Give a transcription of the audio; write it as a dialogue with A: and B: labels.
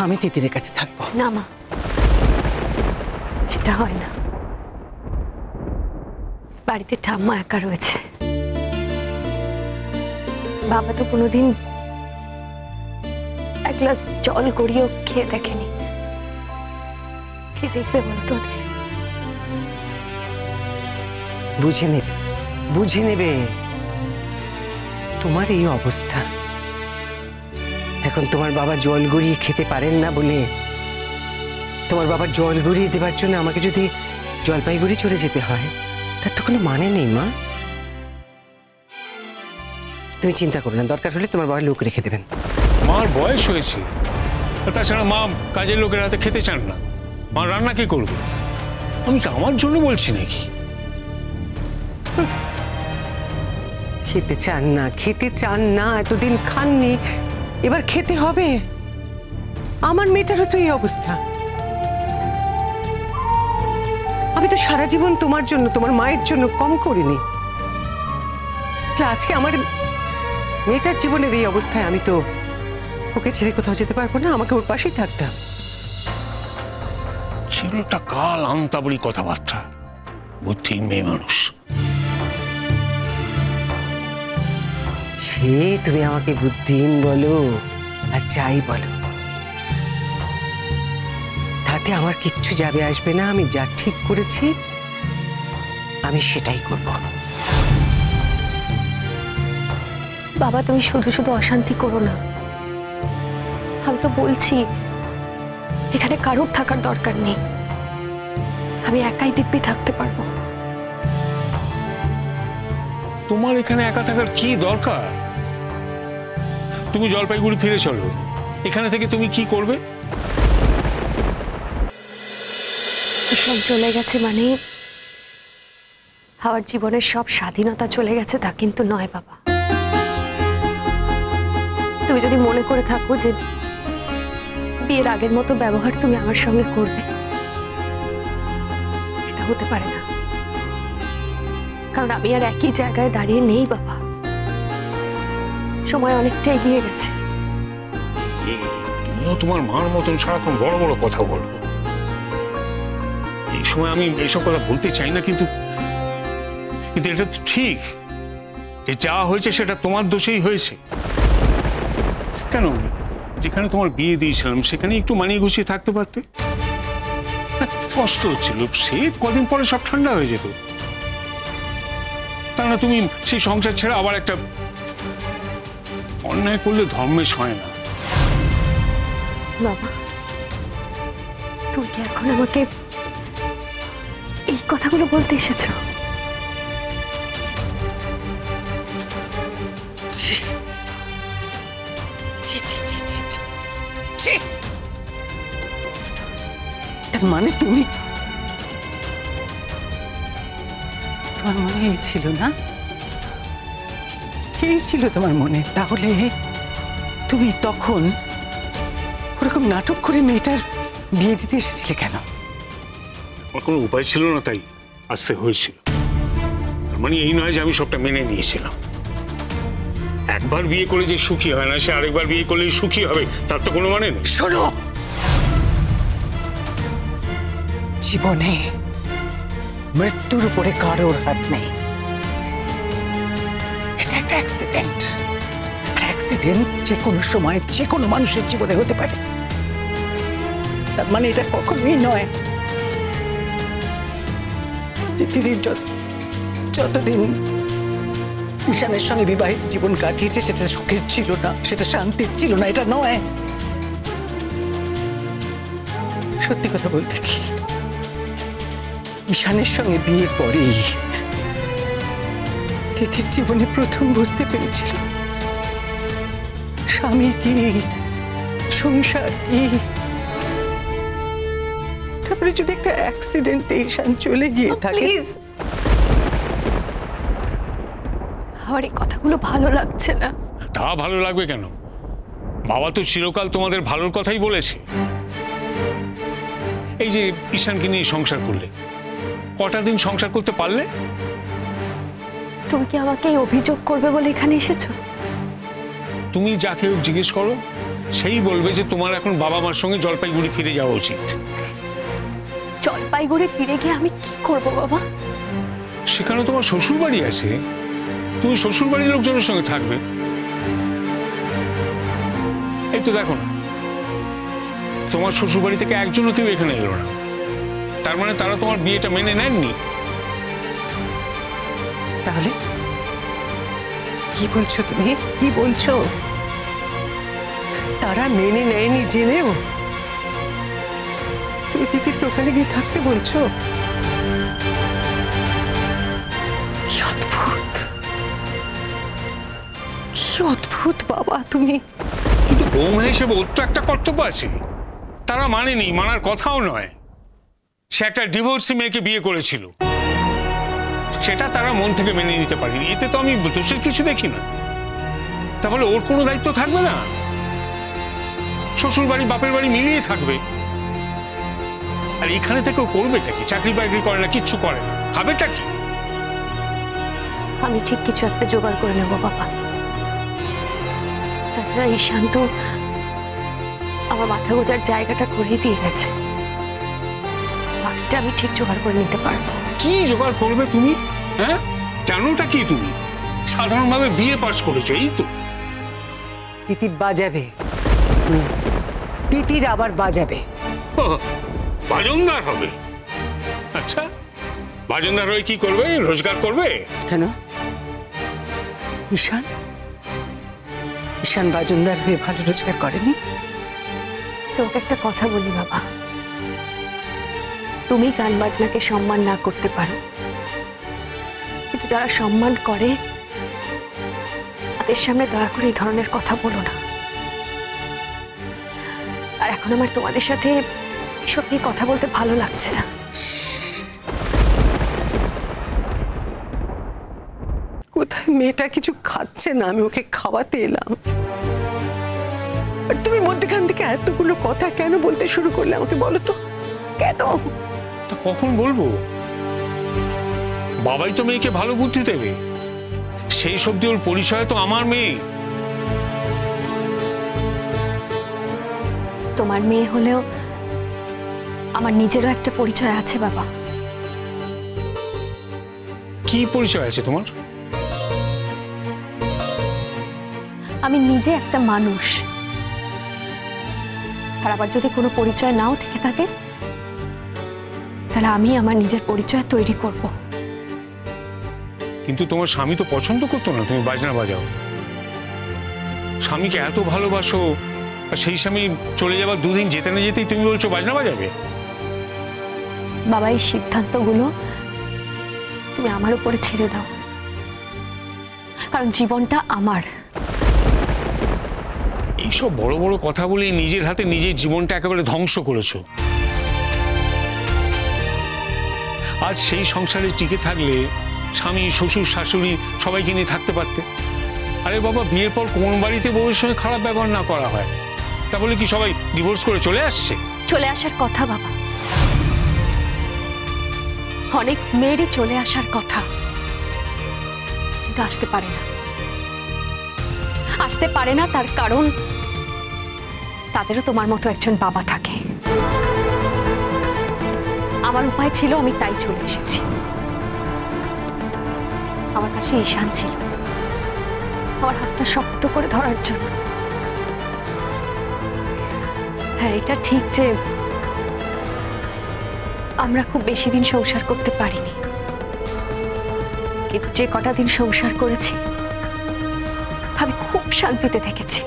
A: আমি তিতিরের কাছে থাকবো।
B: না মা, সেটা হয় না। বাড়িতে ঠাম্মা একা রয়েছে, বাবা তো কোনোদিন এক গ্লাস জল করিয়েও খেয়ে দেখেনি। কে দেখবে বলতো?
A: বুঝে নেবে, বুঝে নেবে। তোমার এই অবস্থা, এখন তোমার বাবা জল গড়িয়ে খেতে পারেন না বলে তোমার বাবার জল গড়িয়ে দেবার জন্য আমাকে যদি জলপাইগুড়ি চলে যেতে হয়, তার তো কোনো মানে নেই মা। তুমি চিন্তা করো না, দরকার হলে তোমার বাবার লোক রেখে দেবেন।
C: মার বয়স হয়েছে, তাছাড়া মা কাজের লোকের হাতে খেতে চান না। মা রান্না কি করবে? আমি কি আমার জন্য বলছি নাকি?
A: খেতে চান না, খেতে চান না, এতদিন খাননি, এবার খেতে হবে। আমার মেয়েটারও তো এই অবস্থা। আমি তো সারা জীবন তোমার জন্য, তোমার মায়ের জন্য কম করিনি। আজকে আমার মেয়েটার জীবনের এই অবস্থায় আমি তো ওকে ছেড়ে কোথাও যেতে পারবো না, আমাকে ওর পাশেই থাকতে হবে।
C: ছেলেটা কাল আন্তাবড়ি কথাবার্তা, বুদ্ধিহীন মেয়ে মানুষ।
A: সে তুমি আমাকে বুদ্ধিহীন বলো আর যাই বলো, তাতে আমার কিচ্ছু যাবে আসবে না। আমি যা ঠিক করেছি আমি সেটাই করব।
B: বাবা, তুমি শুধু শুধু অশান্তি করো না। আমি তো বলছি এখানে কারোর থাকার দরকার নেই, আমি একাই দিব্যি থাকতে পারবো।
C: তোমার এখানে একা থাকার কি দরকার? তুমি জলপাইগুড়ি ফিরে চলো, এখানে থেকে তুমি কি করবে?
B: সব চলে গেছে মানে আমার জীবনের সব স্বাধীনতা চলে গেছে তা কিন্তু নয় বাবা। তুমি যদি মনে করে থাকো যে বিয়ের আগের মতো ব্যবহার তুমি আমার সঙ্গে করবে, সেটা হতে পারে না। কারণ আমি আর একই জায়গায় দাঁড়িয়ে নেই বাবা, সময় অনেকটা এগিয়ে গেছে।
C: তুমিও তোমার মার মতন সারাক্ষণ বড় বড় কথা বলো। এই সময় আমি এসব কথা বলতে চাই না, কিন্তু এটা তো ঠিক যে যা হয়েছে সেটা তোমার দোষেই হয়েছে। কেন যেখানে তোমার বিয়ে দিয়েছিলাম সেখানে একটু মানিয়ে গুছিয়ে থাকতে পারতে। কষ্ট হচ্ছিল, সে কদিন পরে সব ঠান্ডা হয়ে যেত। তা না তুমি সেই সংসার ছেড়ে আবার একটা অন্যায় করলে ধর্মেশ হয় না।
B: বাবা, তুমি কি এখন আমাকে এই কথাগুলো বলতে এসেছো?
A: তার মানে তুমি, তোমার মনে এই ছিল না? এই ছিল তোমার মনে? তাহলে তুমি তখন ওরকম নাটক করে মেয়েটার বিয়ে দিতে এসেছিলে কেন?
C: আমার কোনো উপায় ছিল না, তাই আসতে হয়েছিল। মানে এই নয় যে আমি সবটা মেনে নিয়েছিলাম। একবার বিয়ে করে যে সুখী হয় না, সে আরেকবার বিয়ে করলে সুখী হবে, তার তো কোনো মানে নেই।
A: শোনো, জীবনে মৃত্যুর উপরে কারোর হাত নেই। এটা একটা অ্যাক্সিডেন্ট, আর অ্যাক্সিডেন্ট যে কোনো সময় যে কোনো মানুষের জীবনে হতে পারে। তার মানে এটা কখনোই নয় যে দিদির যতদিন ঈশানের সঙ্গে বিবাহিত জীবন কাটিয়েছে সেটা সুখের ছিল না, সেটা শান্তির ছিল না, এটা নয়। সত্যি কথা বলতে কি, ঈশানের সঙ্গে বিয়ের পরেই দিদির জীবনে প্রথম বুঝতে পেরেছিল স্বামী কি, সংসার কি। তারপরে যদি একটা অ্যাক্সিডেন্টে ঈশান চলে গিয়ে থাকে।
B: আমার এই কথাগুলো ভালো লাগছে না।
C: তা ভালো লাগবে কেন? বাবা তো চিরকাল তোমাদের ভালোর কথাই বলেছে। এই যে ঈশানকে নিয়ে সংসার করলে, কটা দিন সংসার করতে পারলে?
B: তুমি কি আমাকে এই অভিযোগ করবে বলে এখানে এসেছো?
C: তুমি যাকে জিজ্ঞেস করো, সেই বলবে যে তোমার এখন বাবা মার সঙ্গে জলপাইগুড়ি ফিরে যাওয়া উচিত।
B: জলপাইগুড়ি ফিরে গিয়ে আমি কি করব বাবা?
C: সেখানে তোমার শ্বশুর বাড়ি আছে, তুমি শ্বশুর বাড়ির লোকজনের সঙ্গে থাকবে। এই তো দেখো না, তোমার শ্বশুর বাড়ি থেকে একজনও কেউ এখানে এলো না, তার মানে তারা তোমার বিয়েটা মেনে নেননি।
A: তাহলে কি বলছো তুমি? কি বলছো? তারা মেনে নেয়নি জেনেও তুমি তিতিরকে ওখানে গিয়ে থাকতে বলছো? কি অদ্ভুত, কি অদ্ভুত বাবা তুমি।
C: কিন্তু বৌমা হিসেবে ওর তো একটা কর্তব্য আছে, তারা মানেনি, মানার কথাও নয়। সে একটা ডিভোর্সি মেয়েকে বিয়ে করেছিল, সেটা তারা মন থেকে মেনে নিতে পারেনি। এতে তো আমি দোষের কিছু দেখি না। তাহলে ওর কোনো দায়িত্ব থাকবে না? শ্বশুর বাড়ি বাপের বাড়ি মিলিয়ে থাকবে। আর এখানে থেকেও করবেটা কি? চাকরি বাকরি করে না, কিচ্ছু করে না, খাবেটা কি?
B: আমি ঠিক কিছু একটা জোগাড় করে নেব বাবা। তাছাড়া ঈশান তো আমার মাথা গোজার জায়গাটা করেই দিয়ে গেছে, বাকিটা আমি ঠিক জোগাড় করে নিতে পারবো।
C: কি জোগাড় করবে তুমি? হ্যাঁ, জানোটা কি তুমি? সাধারণভাবে বিয়ে পাস করেছো, এই তো।
A: তিতির বাজাবে, তিতির আবার বাজাবে।
C: বাজনদার হবে? আচ্ছা, বাজনদার হয়ে কি করবে? রোজগার করবে?
A: কেন? ঈশান ঈশান বাজনদার হয়ে ভালো রোজগার করেনি?
B: তোমাকে একটা কথা বলি বাবা, তুমি গান বাজনাকে সম্মান না করতে পারো, কিন্তু যারা সম্মান করে তাদের সামনে দয়া করে এই ধরনের কথা বলো না। আর এখন আমার তোমাদের সাথে এসব নিয়ে কথা বলতে ভালো লাগছে না।
A: কোথায় মেয়েটা কিছু খাচ্ছে না, আমি ওকে খাওয়াতে এলাম, আর তুমি মধ্যখান থেকে এতগুলো কথা কেন বলতে শুরু করলে আমাকে বলো তো? কেন?
C: তা কখন বলবো? বাবাই তো মেয়েকে ভালো বুদ্ধি দেবে, সেই সবজি ওর পরিচয় তো আমার মেয়ে।
B: তোমার মেয়ে হলেও আমার নিজেরও একটা পরিচয় আছে বাবা।
C: কি পরিচয় আছে তোমার?
B: আমি নিজে একটা মানুষ, আর আবার যদি কোনো পরিচয় নাও থেকে থাকে তাহলে আমি আমার নিজের পরিচয় তৈরি করব।
C: কিন্তু তোমার স্বামী তো পছন্দ করতো না তুমি বাজনা বাজাও। স্বামীকে এত ভালোবাসো, আর সেই স্বামী চলে যাবার দুদিন যেতে না যেতেই তুমি বলছো বাজনা বাজাবে?
B: বাবা, এই সিদ্ধান্তগুলো তুমি আমার উপরে ছেড়ে দাও, কারণ জীবনটা আমার।
C: এইসব বড় বড় কথা বলে নিজের হাতে নিজের জীবনটা একেবারে ধ্বংস করেছো। আজ সেই সংসারে টিকে থাকলে স্বামী শ্বশুর শাশুড়ি সবাইকে নিয়ে থাকতে পারতে। আরে বাবা, বিয়ের পর কোন বাড়িতে বউয়ের সঙ্গে খারাপ ব্যবহার না করা হয়? তাহলে কি সবাই ডিভোর্স করে চলে আসছে?
B: চলে আসার কথা বাবা, অনেক মেয়েরই চলে আসার কথা, কিন্তু আসতে পারে না। আসতে পারে না তার কারণ তাদেরও তোমার মতো একজন বাবা থাকে। আমার উপায় ছিল, আমি তাই চলে এসেছি। আমার কাছে ঈশান ছিল আমার হাতটা শক্ত করে ধরার জন্য। হ্যাঁ, এটা ঠিক যে আমরা খুব বেশি দিন সংসার করতে পারিনি, কিন্তু যে কটা দিন সংসার করেছি আমি খুব শান্তিতে থেকেছি।